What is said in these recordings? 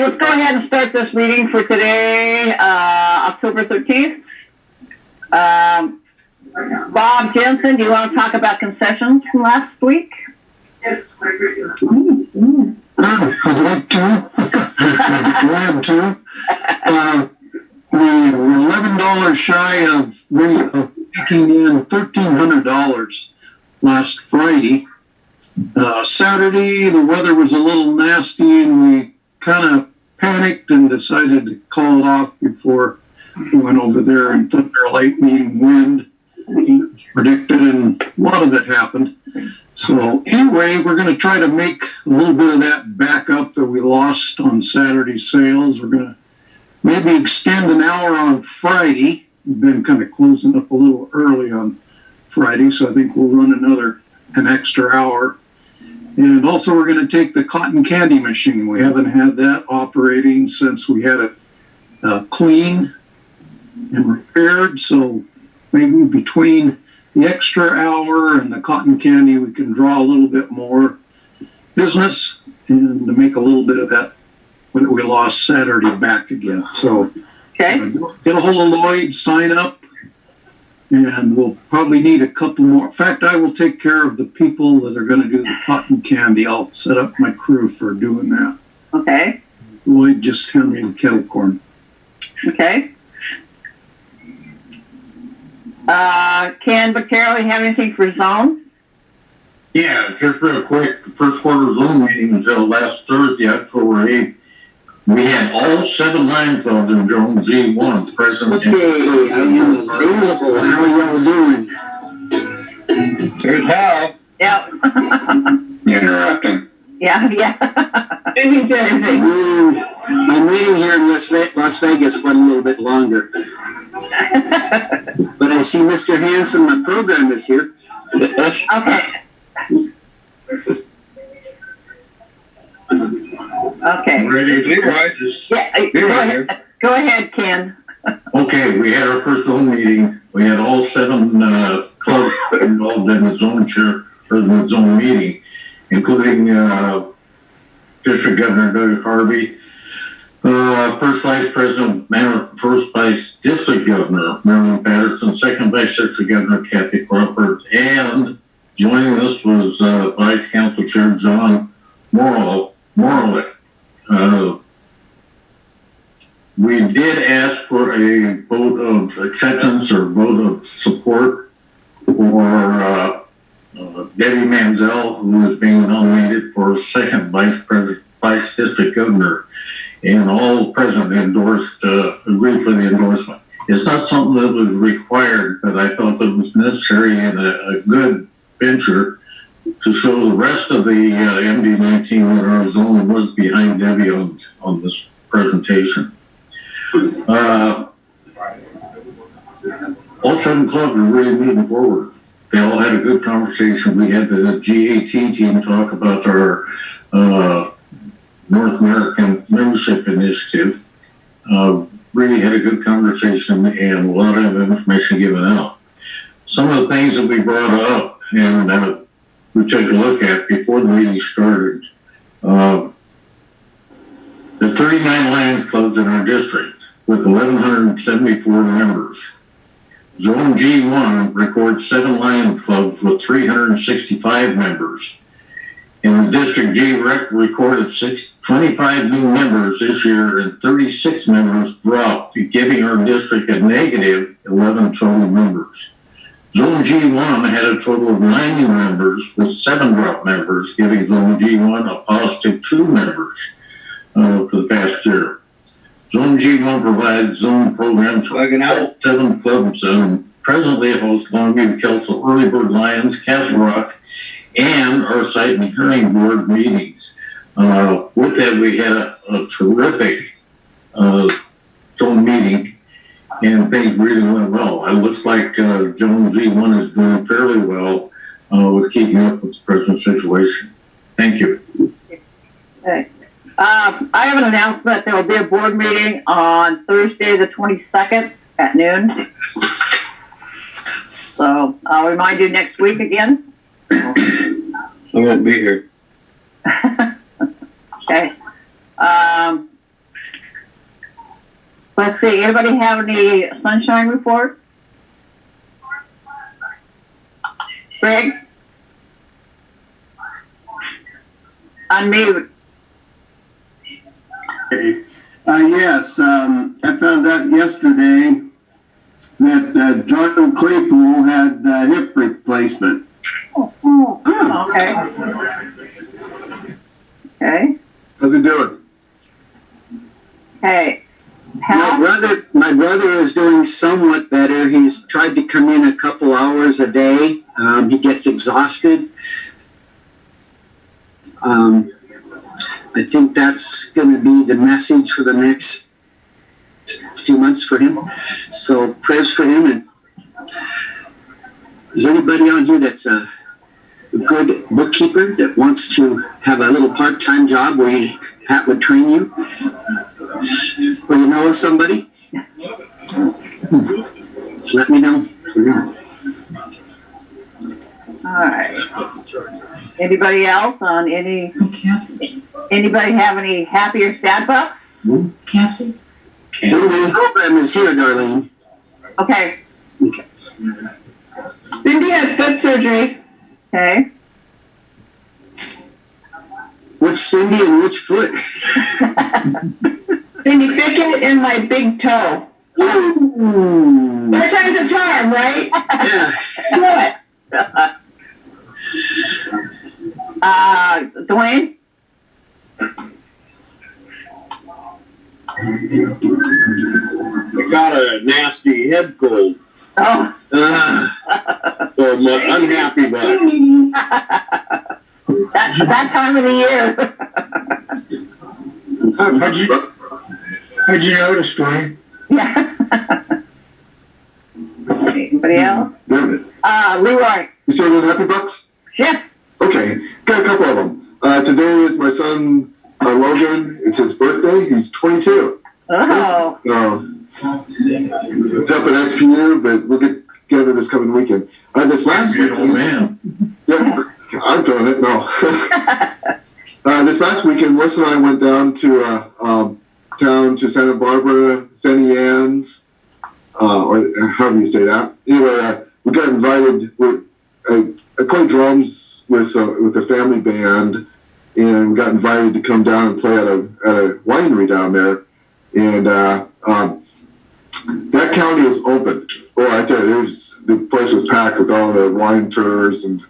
let's go ahead and start this meeting for today, October 13th. Bob Jensen, do you want to talk about concessions from last week? Yes, I'd like to. Glad to. We were $11 shy of making in $1,300 last Friday. Saturday, the weather was a little nasty, and we kind of panicked and decided to call it off before we went over there, and thunder, lightning, wind predicted, and a lot of it happened. So anyway, we're going to try to make a little bit of that back up that we lost on Saturday sales. We're going to maybe extend an hour on Friday. We've been kind of closing up a little early on Friday, so I think we'll run an extra hour. And also we're going to take the cotton candy machine. We haven't had that operating since we had it cleaned and repaired, so maybe between the extra hour and the cotton candy, we can draw a little bit more business and to make a little bit of that when we lost Saturday back again. So Okay. Get a hold of Lloyd, sign up, and we'll probably need a couple more. In fact, I will take care of the people that are going to do the cotton candy. I'll set up my crew for doing that. Okay. Lloyd just handling kettle corn. Okay. Ken Bactero, you have anything for zone? Yeah, just real quick, the first quarter zone meeting was held last Thursday, October 8th. We had all 7 Lion clubs in Zone G1 present. Okay, unbelievable. How are y'all doing? There's Hal. Yep. Interrupting. Yeah. Anything. My meeting here in Las Vegas went a little bit longer. But I see Mr. Hanson, my program is here. Okay. Okay. Ready to Yeah, go ahead, Ken. Okay, we had our first zone meeting. We had all 7 clubs involved in the zone chair or the zone meeting, including District Governor Doug Harvey, First Vice President, First Vice District Governor Marilyn Patterson, Second Vice District Governor Kathy Crawford, and joining us was Vice Council Chair John Morley. We did ask for a vote of acceptance or vote of support for Debbie Manziel, who is being nominated for second Vice District Governor, and all present endorsed, agreed for the endorsement. It's not something that was required, but I thought that was necessary and a good venture to show the rest of the MD-19 that our zone was behind Debbie on this presentation. All 7 clubs are really moving forward. They all had a good conversation. We had the GAT team talk about our North American membership initiative. Really had a good conversation and a lot of information given out. Some of the things that we brought up and we took a look at before the meeting started. The 39 Lions clubs in our district with 1,174 members. Zone G1 records 7 Lions clubs with 365 members. And the District G recorded 25 new members this year and 36 members dropped, giving our district a negative 11 total members. Zone G1 had a total of 90 members with 7 drop members, giving Zone G1 a positive 2 members for the past year. Zone G1 provides zone programs for all 7 clubs and presently hosts Longview, Kelso, Early Bird Lions, Castle Rock, and our site and hearing board meetings. With that, we had a terrific zone meeting, and things really went well. It looks like Zone Z1 is doing fairly well with keeping up with the present situation. Thank you. Okay. I have an announcement. There will be a board meeting on Thursday, the 22nd at noon. So I'll remind you next week again. I won't be here. Okay. Let's see, anybody have any sunshine report? Greg? Unmute. Okay. Yes, I found out yesterday that John Claypool had hip replacement. Oh, okay. Okay. How's he doing? Hey. My brother is doing somewhat better. He's tried to come in a couple hours a day. He gets exhausted. I think that's going to be the message for the next few months for him. So prayers for him. And is there anybody on here that's a good bookkeeper that wants to have a little part-time job where Pat would train you? Or you know somebody? Just let me know. All right. Anybody else on any? Cassie. Anybody have any happy or sad bucks? Cassie. The program is here, Darlene. Okay. Cindy had foot surgery. Okay. Which Cindy and which foot? Cindy Fickett and my big toe. Ooh. Third time's a charm, right? Yeah. What? Dwayne? I got a nasty head cold. Oh. So I'm unhappy about it. That's that time of the year. How'd you notice, Dwayne? Yeah. Anybody else? Leroy? You still doing Happy Bucks? Yes. Okay, got a couple of them. Today is my son Logan. It's his birthday. He's 22. Oh. It's up at SPU, but we'll get together this coming weekend. This last Beautiful weekend, man. yeah, I'm feeling it. No. This last weekend, Melissa and I went down to town to Santa Barbara, St. Anne's, or however you say that. Anyway, we got invited. I play drums with a family band, and we got invited to come down and play at a winery down there. And that county is open. Oh, I tell you, the place was packed with all the wine tours, and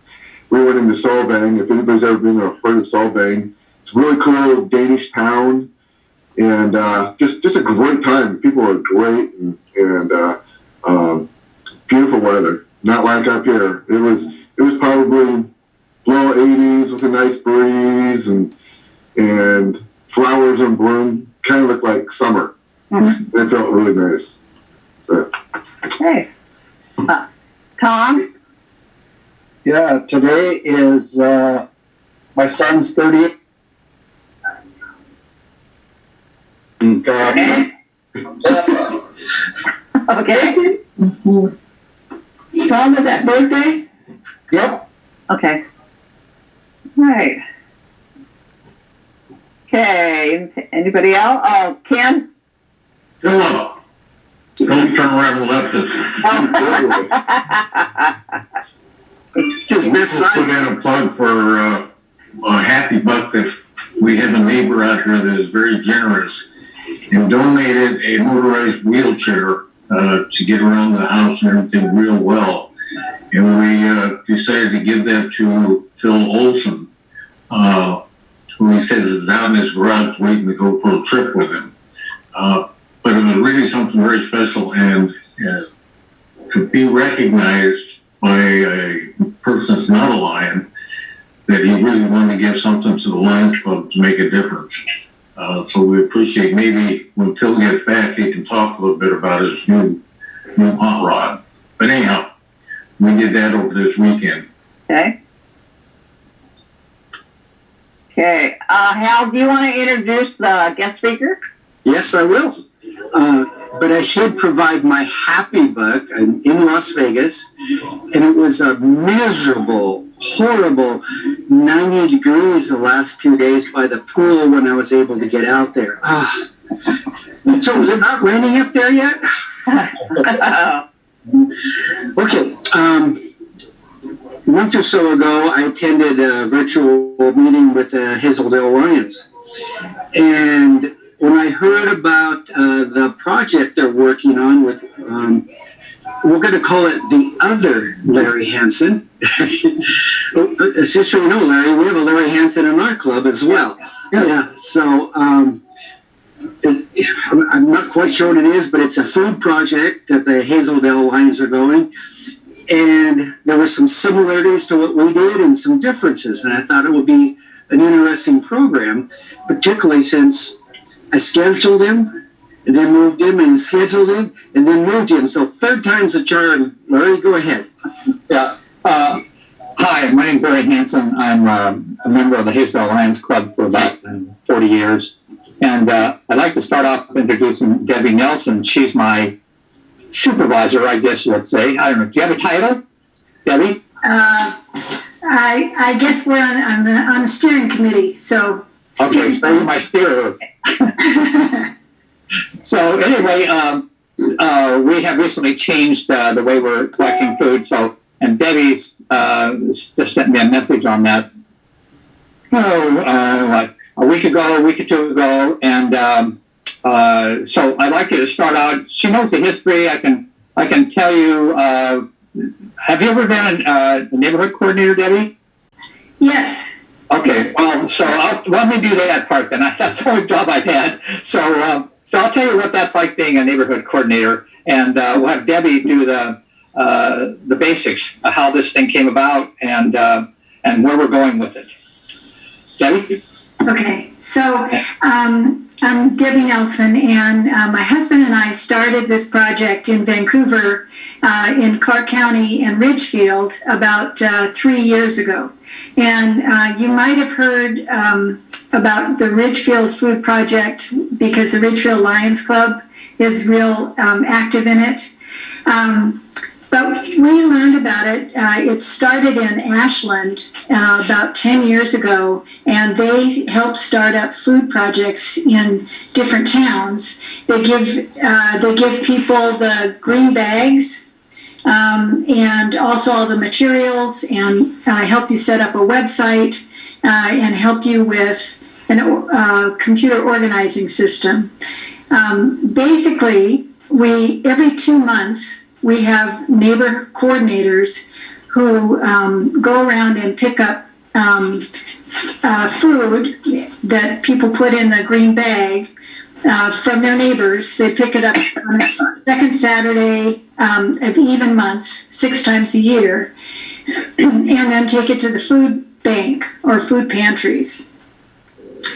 we went into Solvang. If anybody's ever been or heard of Solvang, it's a really cool Danish town, and just a great time. People are great, and beautiful weather. Not like up here. It was probably low 80s with a nice breeze and flowers in bloom. Kind of looked like summer. Mm-hmm. It felt really nice. But. Hey. Tom? Yeah, today is my son's 30th. Okay. Tom, was that birthday? Yep. Okay. All right. Okay. Anybody else? Oh, Ken? Philip. Don't turn around and left us. Just this Put side. in a plug for a Happy Buck that we have a neighbor out here that is very generous and donated a motorized wheelchair to get around the house and everything real well. And we decided to give that to Phil Olson, who he says is out in his garage waiting to go for a trip with him. But it was really something very special, and to be recognized by a person that's not a Lion, that he really wanted to give something to the Lions Club to make a difference. So we appreciate, maybe when Phil gets back, he can talk a little bit about his new hot rod. But anyhow, we did that over this weekend. Okay. Okay. Hal, do you want to introduce the guest speaker? Yes, I will. But I should provide my happy buck. I'm in Las Vegas, and it was a miserable, horrible 90 degrees the last 2 days by the pool when I was able to get out there. So is it not raining up there yet? Okay. A month or so ago, I attended a virtual meeting with Hazeldale Lions. And when I heard about the project they're working on with, we're going to call it the other Larry Hanson. Just so you know, Larry, we have a Larry Hanson in our club as well. Yeah. So I'm not quite sure what it is, but it's a food project that the Hazeldale Lions are going. And there were some similarities to what we did and some differences. And I thought it would be an interesting program, particularly since I scheduled him and then moved him and scheduled him and then moved him. So third time's the charm. Larry, go ahead. Yeah. Hi, my name's Larry Hanson. I'm a member of the Hazeldale Lions Club for about 40 years. And I'd like to start off introducing Debbie Nelson. She's my supervisor, I guess you would say. I don't know. Do you have a title, Debbie? I guess we're on the steering committee, so. Okay, so you're my steerer. So anyway, we have recently changed the way we're collecting food. So, and Debbie's just sent me a message on that. Like a week or two ago, and so I'd like you to start out. She knows the history. I can tell you. Have you ever been a neighborhood coordinator, Debbie? Yes. Okay. Well, so let me do that part then. That's the only job I've had. So I'll tell you what that's like being a neighborhood coordinator, and we'll have Debbie do the basics of how this thing came about and where we're going with it. Debbie? Okay, so I'm Debbie Nelson, and my husband and I started this project in Vancouver, in Clark County and Ridgefield about 3 years ago. And you might have heard about the Ridgefield Food Project because the Ridgefield Lions Club is real active in it. But we learned about it. It started in Ashland about 10 years ago, and they help start up food projects in different towns. They give people the green bags and also all the materials, and help you set up a website and help you with a computer organizing system. Basically, every 2 months, we have neighbor coordinators who go around and pick up food that people put in the green bag from their neighbors. They pick it up on the second Saturday of even months, 6 times a year, and then take it to the food bank or food pantries.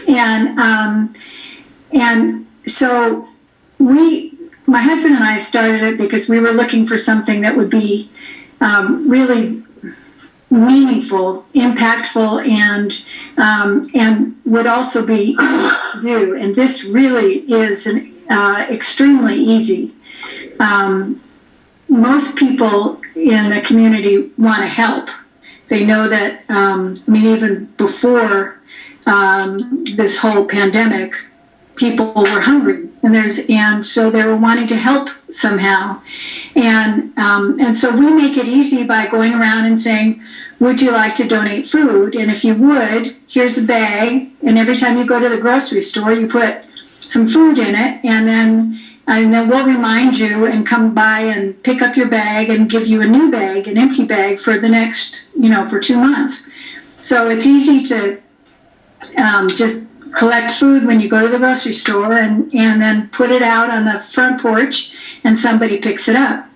And so my husband and I started it because we were looking for something that would be really meaningful, impactful, and would also be easy to do. And this really is extremely easy. Most people in the community want to help. They know that, even before this whole pandemic, people were hungry, and so they were wanting to help somehow, and so we make it easy by going around and saying, "Would you like to donate food? And if you would, here's a bag. And every time you go to the grocery store, you put some food in it, and then we'll remind you and come by and pick up your bag and give you a new bag, an empty bag for the next, for 2 months." So it's easy to just collect food when you go to the grocery store and then put it out on the front porch and somebody picks it up.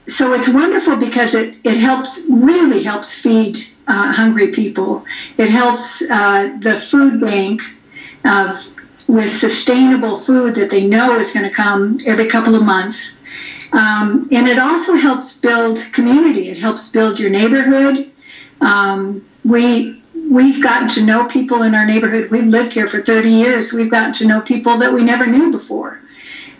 So it's wonderful because it really helps feed hungry people. It helps the food bank with sustainable food that they know is going to come every couple of months. And it also helps build community. It helps build your neighborhood. We've gotten to know people in our neighborhood. We've lived here for 30 years. We've gotten to know people that we never knew before.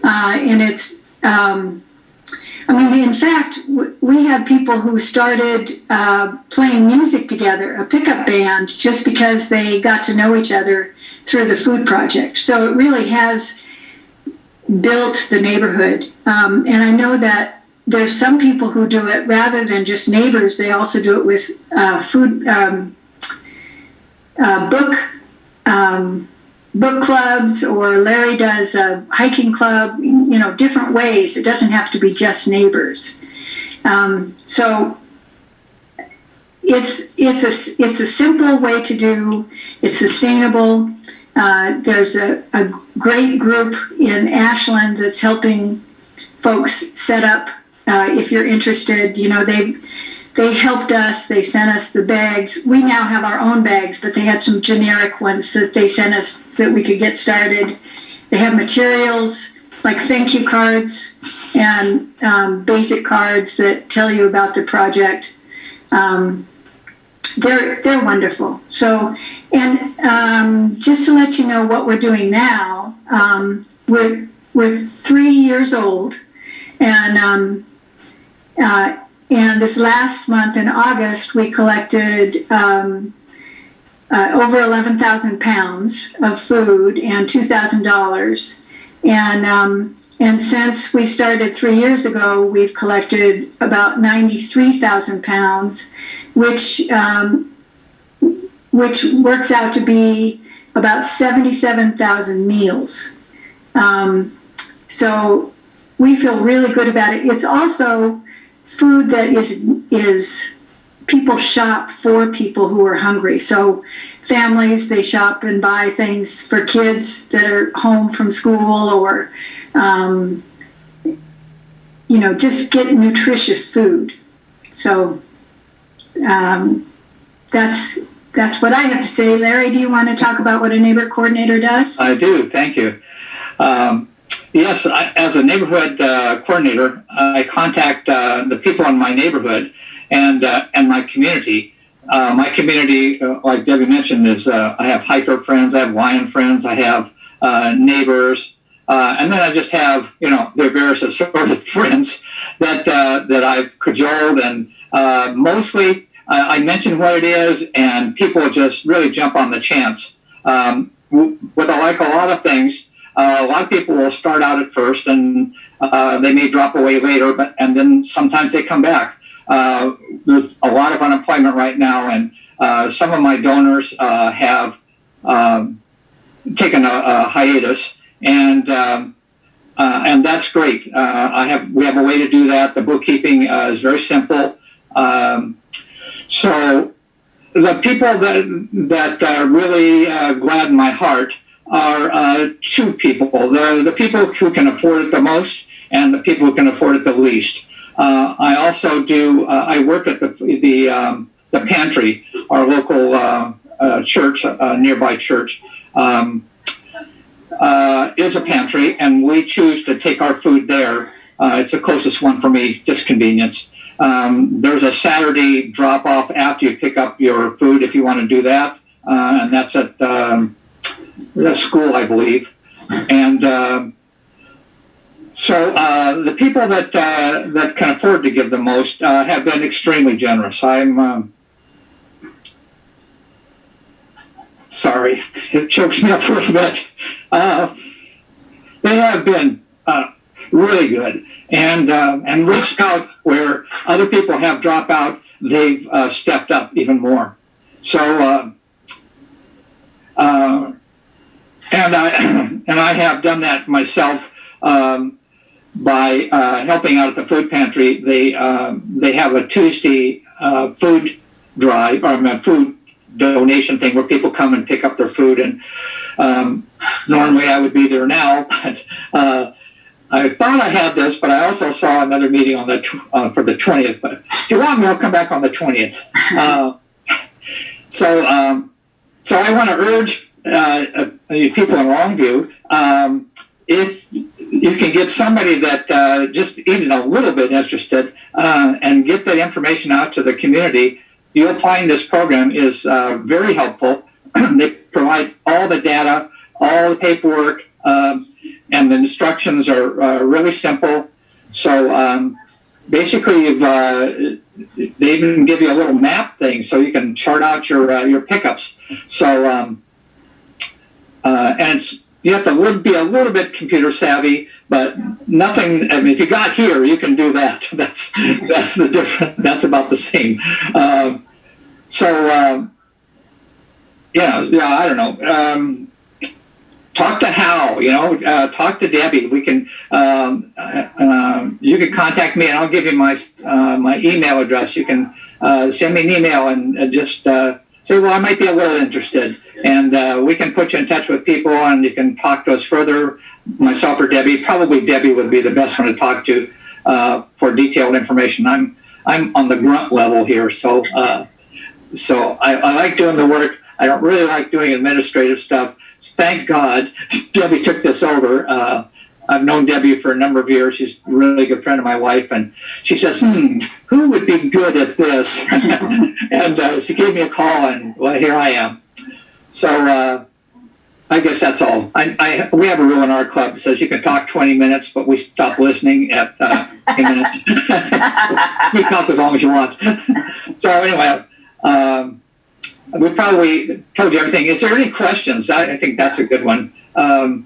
And it's, in fact, we had people who started playing music together, a pickup band, just because they got to know each other through the food project. So it really has built the neighborhood. And I know that there's some people who do it rather than just neighbors. They also do it with food book clubs, or Larry does a hiking club, different ways. It doesn't have to be just neighbors. So it's a simple way to do. It's sustainable. There's a great group in Ashland that's helping folks set up. If you're interested, they helped us. They sent us the bags. We now have our own bags, but they had some generic ones that they sent us so that we could get started. They have materials like thank you cards and basic cards that tell you about the project. They're wonderful. So, and just to let you know what we're doing now, we're 3 years old, and this last month in August we collected over 11,000 pounds of food and $2,000, and since we started 3 years ago, we've collected about 93,000 pounds, which works out to be about 77,000 meals. So we feel really good about it. It's also food that is people shop for people who are hungry. So families, they shop and buy things for kids that are home from school, or just get nutritious food. So that's what I have to say. Larry, do you want to talk about what a neighbor coordinator does? I do. Thank you. Yes, as a neighborhood coordinator, I contact the people in my neighborhood and my community. My community, like Debbie mentioned, is I have hiker friends, I have lion friends, I have neighbors, and then I just have their various assorted friends that I've cajoled, and mostly I mention what it is, and people just really jump on the chance. With like a lot of things. A lot of people will start out at first, and they may drop away later, and then sometimes they come back. There's a lot of unemployment right now, and some of my donors have taken a hiatus, and that's great. We have a way to do that. The bookkeeping is very simple. So the people that really gladden my heart are two people. The people who can afford it the most, and the people who can afford it the least. I also do. I work at the pantry, our local church, nearby church, is a pantry, and we choose to take our food there. It's the closest one for me, just convenience. There's a Saturday drop off after you pick up your food if you want to do that, and that's at the school, I believe. And so the people that can afford to give the most have been extremely generous. I'm sorry, it chokes me up for a bit. They have been really good, and reached out where other people have dropped out. They've stepped up even more. So and I have done that myself by helping out at the food pantry. They have a Tuesday food drive, or a food donation thing where people come and pick up their food. And normally I would be there now, but I thought I had this, but I also saw another meeting on for the 20th. But if you want me, I'll come back on the 20th. So I want to urge people in Longview, if you can get somebody that just even a little bit interested and get that information out to the community, you'll find this program is very helpful. They provide all the data, all the paperwork, and the instructions are really simple. So basically, they even give you a little map thing so you can chart out your pickups. So and you have to be a little bit computer savvy, but nothing. I mean, if you got here, you can do that. That's the difference. That's about the same. I don't know. Talk to Hal. Talk to Debbie. We can. You can contact me, and I'll give you my email address. You can send me an email and just say, well, I might be a little interested, and we can put you in touch with people, and you can talk to us further. Myself or Debbie. Probably Debbie would be the best one to talk to for detailed information. I'm on the grunt level here, so I like doing the work. I don't really like doing administrative stuff. Thank God Debbie took this over. I've known Debbie for a number of years. She's a really good friend of my wife. And she says, who would be good at this? And she gave me a call, and well, here I am. So I guess that's all. We have a rule in our club that says you can talk 20 minutes, but we stop listening at 10 minutes. You can talk as long as you want. So anyway, we probably told you everything. Is there any questions? I think that's a good one. I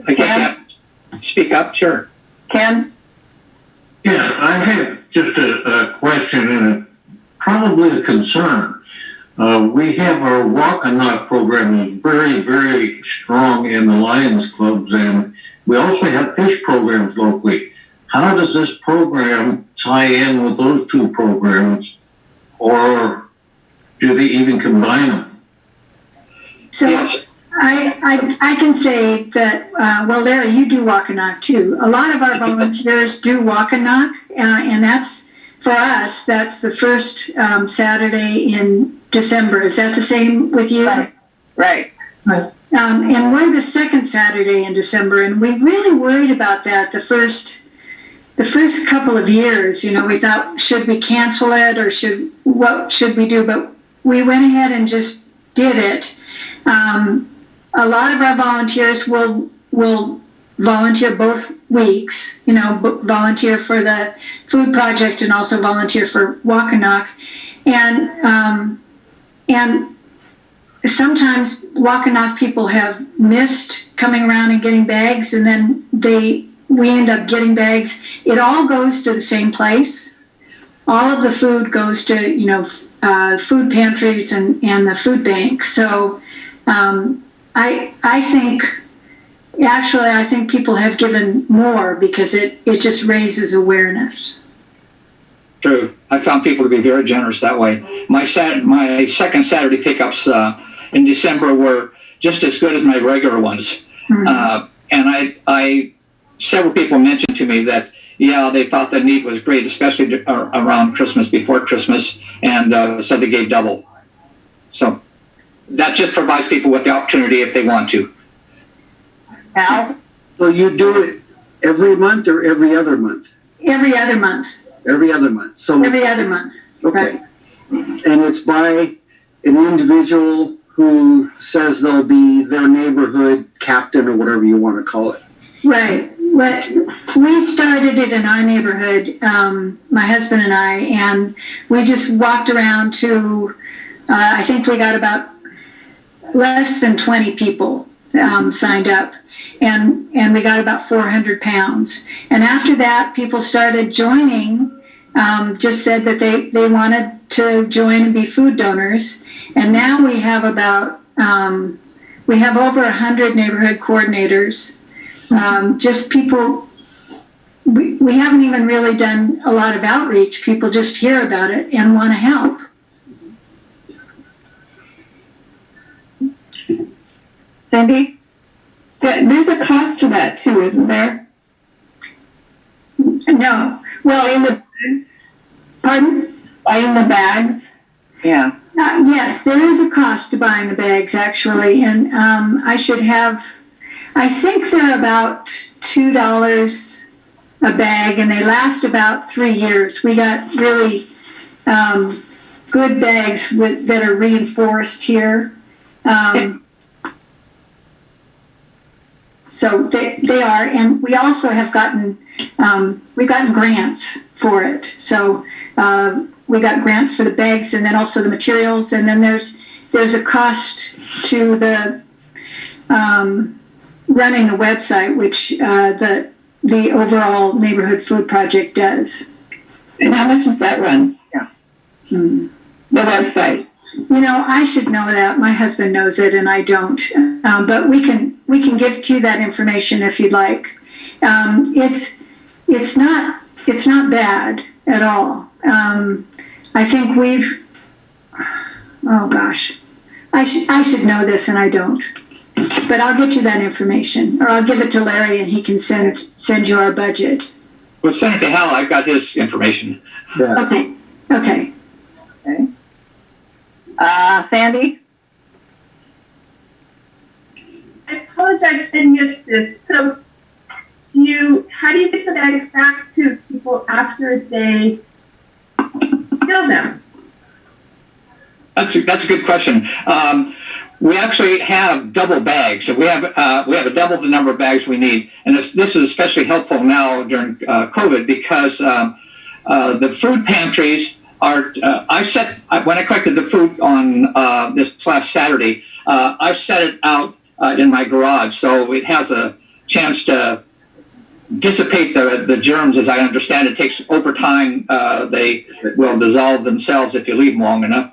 guess you have to speak up. Sure. Ken? Yeah, I have just a question and probably a concern. We have our Walk and Knock program is very, very strong in the Lions clubs, and we also have fish programs locally. How does this program tie in with those two programs, or do they even combine them? So Yes. I can say that, Larry, you do Walk and Knock too. A lot of our volunteers do Walk and Knock, and that's, for us, that's the first Saturday in December. Is that the same with you? Right. And we're the second Saturday in December, and we really worried about that the first couple of years. We thought, should we cancel it, or what should we do? But we went ahead and just did it. A lot of our volunteers will volunteer both weeks, volunteer for the food project and also volunteer for Walk and Knock. And sometimes Walk and Knock people have missed coming around and getting bags, and then we end up getting bags. It all goes to the same place. All of the food goes to, food pantries and the food bank. So I think people have given more because it just raises awareness. True. I found people to be very generous that way. My second Saturday pickups in December were just as good as my regular ones. Mm-hmm. And I several people mentioned to me that, they thought the need was great, especially around Christmas, before Christmas, and so they gave double. So that just provides people with the opportunity if they want to. Al? So you do it every month or every other month? Every other month. Every other month. So every other month. Okay. Right. And it's by an individual who says they'll be their neighborhood captain or whatever you want to call it. Right. But we started it in our neighborhood, my husband and I, and we just walked around to, I think we got about less than 20 people signed up, and we got about 400 pounds. And after that, people started joining, just said that they wanted to join and be food donors. And now we have we have over 100 neighborhood coordinators. Just people, we haven't even really done a lot of outreach. People just hear about it and want to help. Cindy? There's a cost to that too, isn't there? No. Well, in the bags. Pardon? Buying the bags? Yeah. Yes, there is a cost to buying the bags, actually. And I think they're about $2 a bag, and they last about 3 years. We got really good bags that are reinforced here. So they are, and we also have gotten grants for it. So we got grants for the bags, and then also the materials, and then there's a cost to the running a website, which the overall neighborhood food project does. And how much does that run? Yeah. Hmm. The website. You know, I should know that. My husband knows it, and I don't. But we can give you that information if you'd like. It's not bad at all. I think we've. Oh gosh, I should know this, and I don't. But I'll get you that information, or I'll give it to Larry, and he can send you our budget. Well, send it to Hal. I've got his information. Yeah. Okay. Okay. Sandy? I apologize, I missed this. So, how do you get the bags back to people after they fill them? That's a good question. We actually have double bags. So we have a double the number of bags we need, and this is especially helpful now during COVID because the food pantries are. When I collected the food on this last Saturday, I set it out in my garage, so it has a chance to dissipate the germs. As I understand, it takes over time. They will dissolve themselves if you leave them long enough.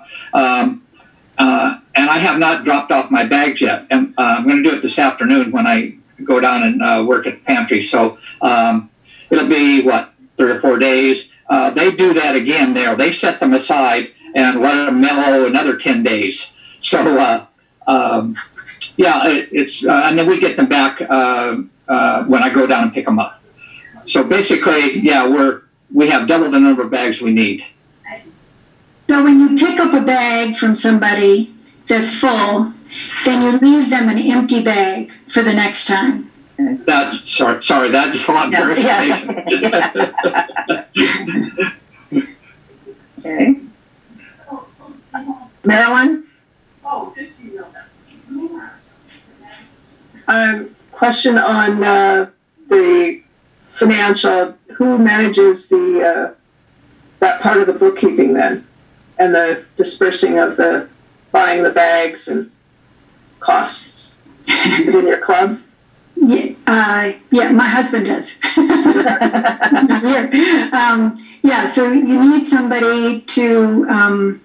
And I have not dropped off my bags yet. And I'm going to do it this afternoon when I go down and work at the pantry. So it'll be, 3 or 4 days. They do that again there. They set them aside and let them mellow another 10 days. So, it's and then we get them back when I go down and pick them up. So basically, we have double the number of bags we need. So when you pick up a bag from somebody that's full, then you leave them an empty bag for the next time. Sorry, that's a lot more information. Okay. Marilyn? Question on the financial. Who manages that part of the bookkeeping then, and the dispersing of the buying the bags and costs? Is it in your club? Yeah, my husband does. Not here. So you need somebody to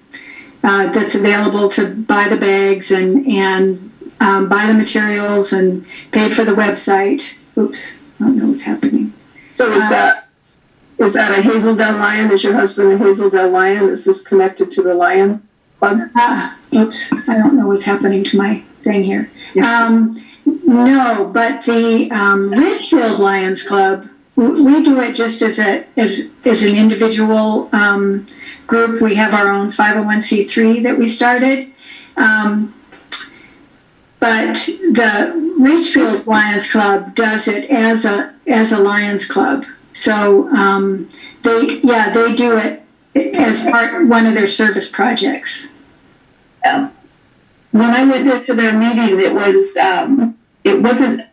that's available to buy the bags and buy the materials and pay for the website. Oops, I don't know what's happening. So is that a Hazeldale Lion? Is your husband a Hazeldale Lion? Is this connected to the Lion Club? Oops, I don't know what's happening to my thing here. No, but the Ridgefield Lions Club, we do it just as an individual group. We have our own 501c3 that we started. But the Ridgefield Lions Club does it as a Lions Club. So they do it as one of their service projects. When I went there to their meeting, it wasn't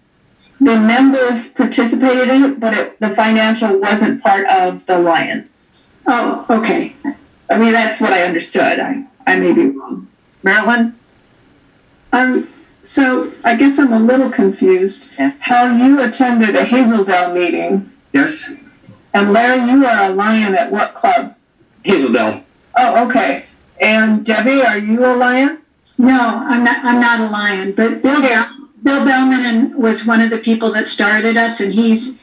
the members participated in it, but the financial wasn't part of the Lions. Oh, okay. I mean, that's what I understood. I may be wrong. Marilyn? So I guess I'm a little confused. Yeah. How you attended a Hazeldale meeting. Yes. And Larry, you are a Lion at what club? Hazeldale. Oh, okay. And Debbie, are you a Lion? No, I'm not a Lion, but Bill Bellman was one of the people that started us, and he's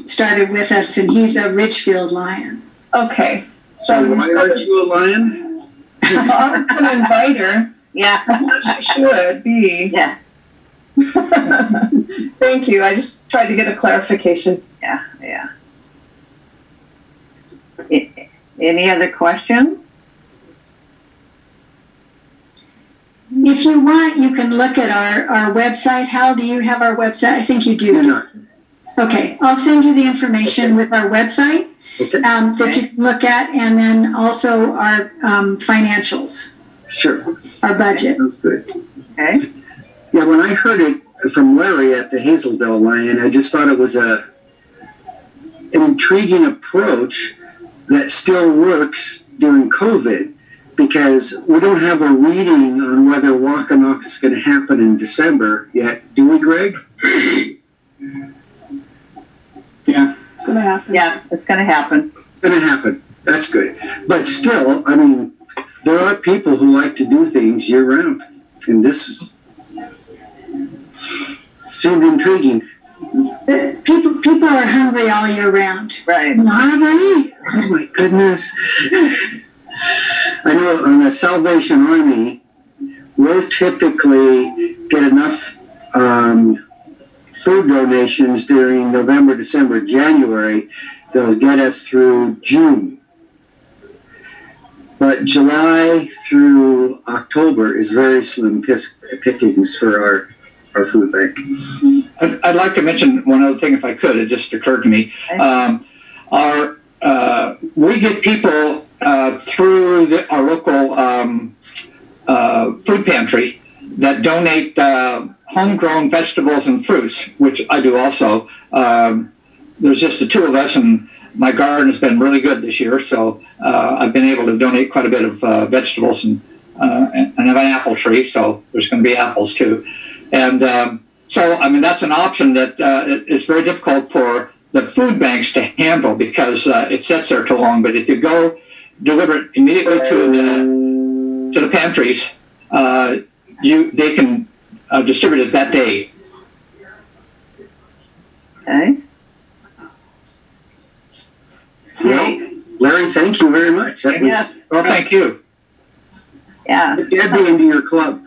started with us, and he's a Ridgefield Lion. Okay. So why aren't you a Lion? I was going to invite her. Yeah. She should be. Yeah. Thank you. I just tried to get a clarification. Yeah. Any other questions? If you want, you can look at our website. Hal, do you have our website? I think you do. No. Okay, I'll send you the information with our website that you can look at, and then also our financials. Sure. Our budget. That's good. Okay. Yeah, when I heard it from Larry at the Hazeldale Lion, I just thought it was an intriguing approach that still works during COVID, because we don't have a reading on whether Wackanock is going to happen in December yet. Do we, Greg? Yeah. It's gonna happen. Yeah, it's gonna happen. Going to happen. That's good. But still, I mean, there are people who like to do things year round. And this seemed intriguing. People are hungry all year round. Right. Are they? Oh my goodness. I know on the Salvation Army, we'll typically get enough food donations during November, December, January. They'll get us through June. But July through October is very slim pickings for our food bank. I'd like to mention one other thing if I could. It just occurred to me. We get people through our local food pantry that donate homegrown vegetables and fruits, which I do also. There's just the two of us, and my garden has been really good this year, so I've been able to donate quite a bit of vegetables, and I have an apple tree, so there's going to be apples too. And so, I mean, that's an option that it's very difficult for the food banks to handle because it sits there too long. But if you go deliver it immediately to the pantries, they can distribute it that day. Okay. Well, Larry, thank you very much. That was, well, thank you. Yeah. Debbie into your club.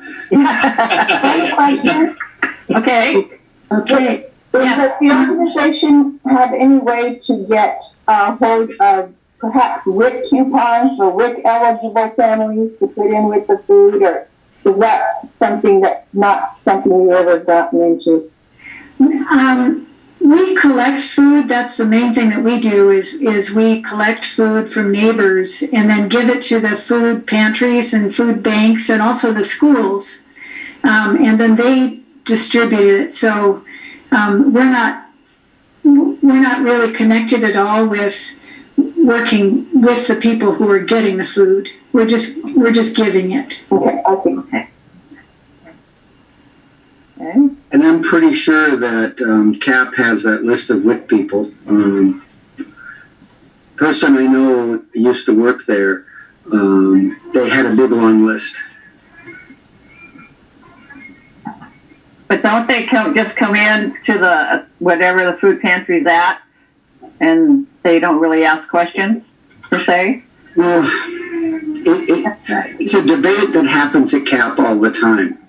Okay. Okay. Does the organization have any way to get hold of perhaps WIC coupons for WIC eligible families to put in with the food, or is that something that's not something we've ever gotten into? We collect food. That's the main thing that we do is we collect food from neighbors and then give it to the food pantries and food banks and also the schools. And then they distribute it. So we're not really connected at all with working with the people who are getting the food. We're just giving it. Okay, okay. And I'm pretty sure that CAP has that list of WIC people. Person I know used to work there. They had a big long list. But don't they just come in to the whatever the food pantry's at, and they don't really ask questions per se? Well, it's a debate that happens at CAP all the time.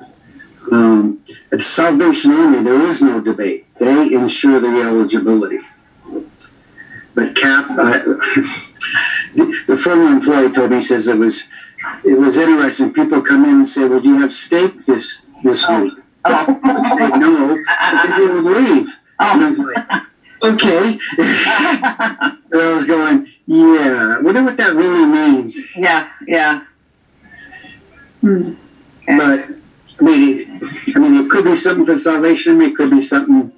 At Salvation Army, there is no debate. They ensure the eligibility. But CAP, the former employee told me, says it was interesting. People come in and say, "Well, do you have steak this week?" I would say no, but they would leave. And I was like, okay. And I was going, yeah, I wonder what that really means. Yeah. Hmm. But I mean, it could be something for Salvation. It could be something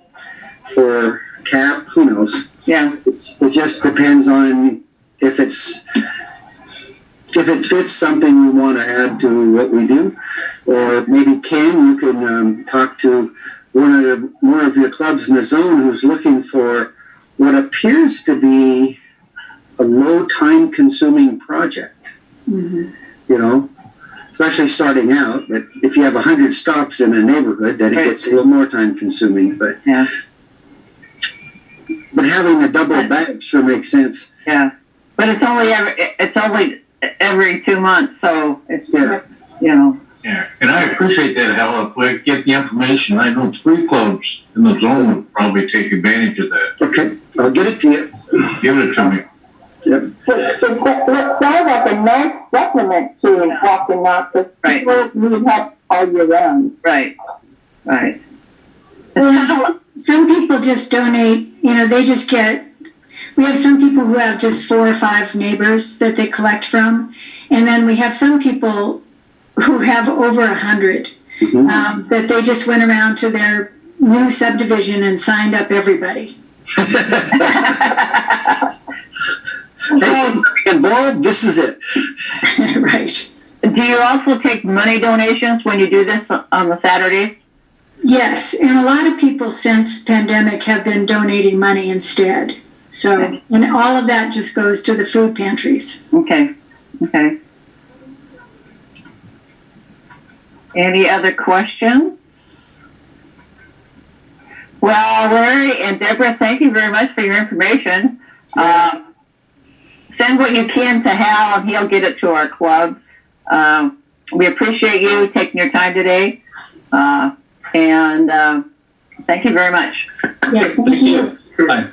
for CAP. Who knows? Yeah. It just depends on if it fits something we want to add to what we do, or maybe Ken, you can talk to one of your clubs in the zone who's looking for what appears to be a low time consuming project. Mm-hmm. You know, especially starting out. But if you have 100 stops in a neighborhood, then it gets a little more time consuming. But yeah. But having a double bag sure makes sense. Yeah. But it's only every 2 months, so it's you know. Yeah, and I appreciate that, Hal. If we get the information, I know 3 clubs in the zone would probably take advantage of that. Okay, I'll get it to you. Give it to me. Yep. So that sounds like a nice supplement to Wackanock, because people need help all year round. Right. Well, some people just donate, they just we have some people who have just 4 or 5 neighbors that they collect from. And then we have some people who have over 100 that they just went around to their new subdivision and signed up everybody. Hey, involved, this is it. Right. Do you also take money donations when you do this on the Saturdays? Yes, and a lot of people since pandemic have been donating money instead. So, and all of that just goes to the food pantries. Okay. Any other questions? Well, Larry and Deborah, thank you very much for your information. Send what you can to Hal and he'll get it to our club. We appreciate you taking your time today. And thank you very much. Yeah, thank you. Bye.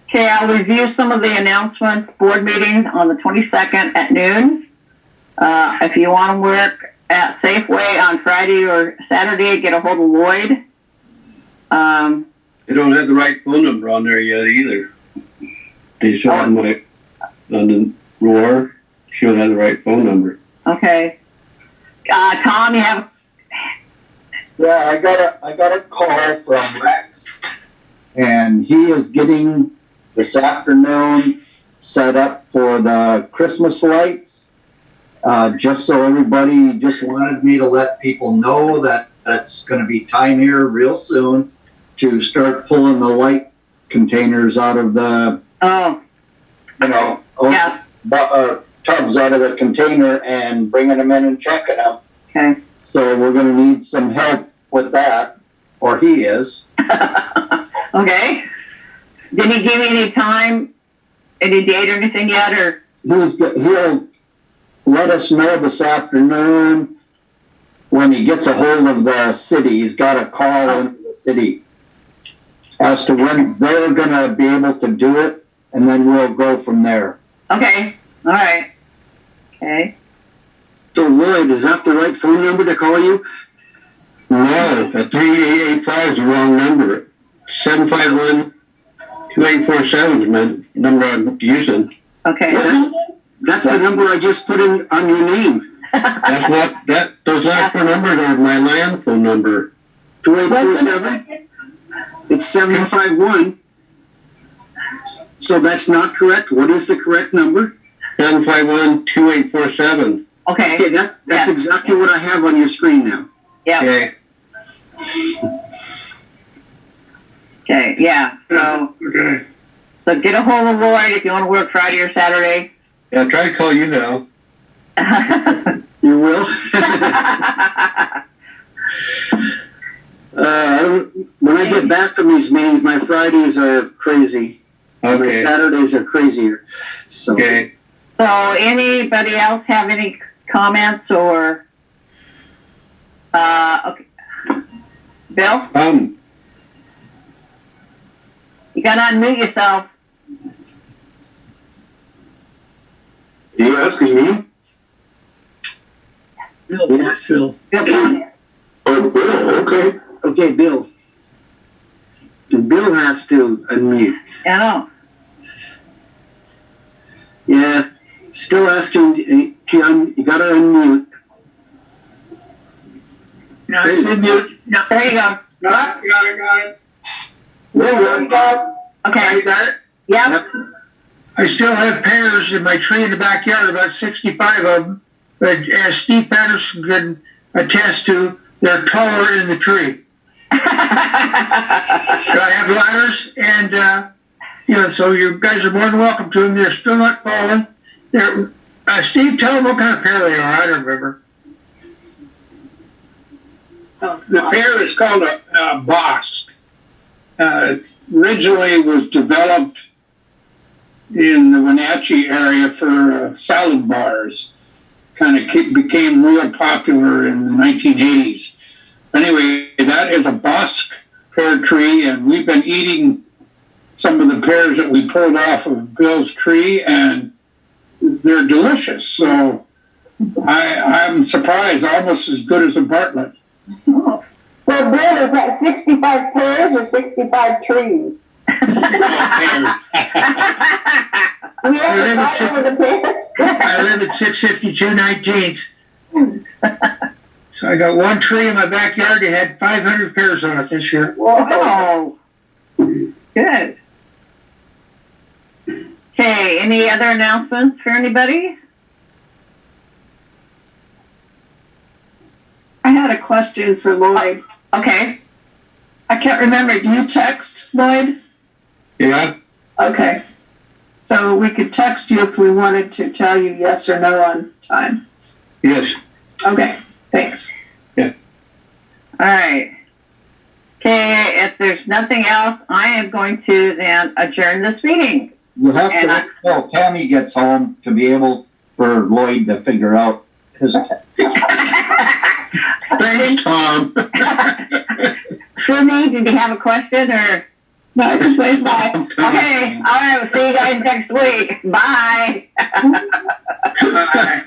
Okay, I'll review some of the announcements. Board meeting on the 22nd at noon. If you want to work at Safeway on Friday or Saturday, get a hold of Lloyd. They don't have the right phone number on there yet either. They show on the roar. She don't have the right phone number. Okay. Tom, you have? Yeah, I got a call from Rex, and he is getting this afternoon set up for the Christmas lights. Just so everybody just wanted me to let people know that that's going to be time here real soon to start pulling the light containers out of the, tubs out of the container and bringing them in and checking them. Okay. So we're going to need some help with that, or he is. Okay. Did he give you any time, any date or anything yet, or? He'll let us know this afternoon when he gets a hold of the city. He's got a call into the city as to when they're going to be able to do it, and then we'll go from there. Okay. All right. Okay. So Lloyd, is that the right phone number to call you? No, the 3885 is the wrong number. 751-2847 is my number I'm using. Okay. That's the number I just put in on your name. Those last four numbers are my land phone number. 2847? It's 751. So that's not correct. What is the correct number? 751-2847. Okay. Okay, that's exactly what I have on your screen now. Yeah. Okay. Okay. Yeah. So. Okay. So get a hold of Lloyd if you want to work Friday or Saturday. Yeah, try to call you now. You will? When I get back from these meetings, my Fridays are crazy. Okay. My Saturdays are crazier. So. Okay. So anybody else have any comments or? Okay. Bill? You gotta unmute yourself. Are you asking me? Bill, yes, Phil. Bill. Oh, Bill, okay. Okay, Bill. Bill has to unmute. I know. Yeah, still asking, you gotta unmute. No, it's unmute. No. There you go. Got it. There we go. Okay. You got it? Yep. I still have pears in my tree in the backyard, about 65 of them. But as Steve Patterson can attest to, they're taller in the tree. So I have ladders, and so you guys are more than welcome to them. They're still not falling. They're Steve, tell them what kind of pear they are. I don't remember. The pear is called a bosk. It originally was developed in the Wenatchee area for salad bars. Kind of became real popular in the 1980s. Anyway, that is a bosk pear tree, and we've been eating some of the pears that we pulled off of Bill's tree, and they're delicious. So I'm surprised, almost as good as a Bartlett. Well, Bill, is that 65 pears or 65 trees? I live at 652 19th. So I got one tree in my backyard that had 500 pears on it this year. Whoa. Good. Okay, Okay, any other announcements for anybody? I had a question for Lloyd. Okay. I can't remember. Do you text, Lloyd? Yeah, Okay. So we could text you if we wanted to tell you yes or no on time. yes. Okay, thanks. All right. Okay, if there's nothing else, I am going to then adjourn this meeting. You have And to wait till Tammy gets home to be able for Lloyd to figure out his. Thanks, Tom. Sydney, did you have a question or? No, I was just saying bye. Okay, all right, we'll see you guys next week. Bye. Bye.